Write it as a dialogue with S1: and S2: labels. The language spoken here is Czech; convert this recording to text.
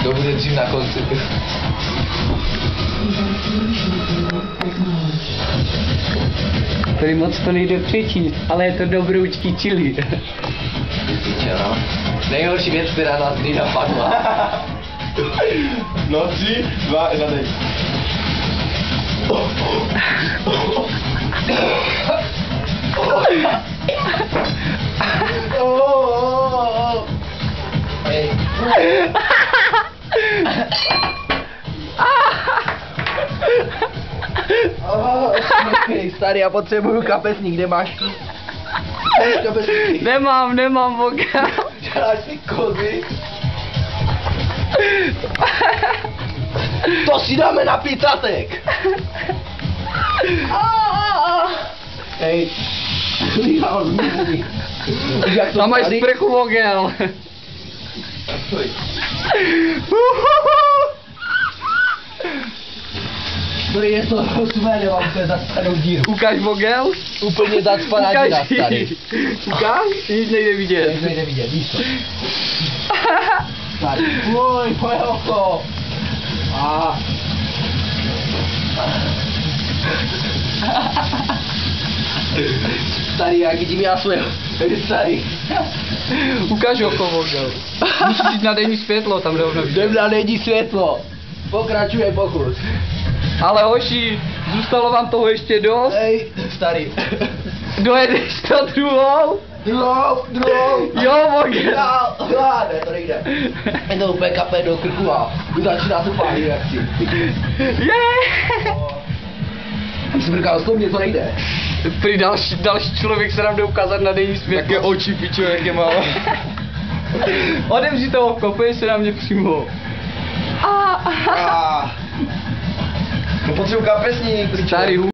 S1: To bude dřív na konci.
S2: Tady moc to nejde přečíst, ale je to dobroučký chili.
S1: No. Nejhorší věc, která nás kdy napadla.
S3: No 3, 2, 1, dej.
S1: Hej. Starý, já potřebuju kapesník, kde máš? Kapesník.
S2: Nemám voka.
S1: Děláš si kozy? To si dáme na pizzatek! Hej, Michal, zmůj.
S2: Tam máš sprchu vogel.
S1: Dobrý, je to smé, mám úplně zacpanou díru.
S2: Ukáž vogel?
S1: Úplně zacpaná díra, starý.
S2: Ukáž? Nic nejde vidět.
S1: Nic nejde vidět, víš to. Starý, moje oko. Starý, jak vidím já svého. Starý.
S2: Ukáž oko vogel. Musíš jít na denní světlo, tam rovno vidět.
S1: Jdem na denní světlo. Pokračuje pokus.
S2: Ale hoši, zůstalo vám toho ještě dost?
S1: Hej, starý.
S2: Dojedeš to druhou?
S1: Druhou.
S2: Jo, vogel.
S1: Ne, to nejde. Je to úplně kape do krku a začíná to pálit reakci. Jsem si říkal, s mě to nejde.
S2: Prý další člověk se nám jde ukázat na denní světlo.
S3: Jaké oči, pičo, jak je málo.
S2: Odemři to oko, pojď se na mě přímo.
S3: No potřebuji kapesník.
S2: Starý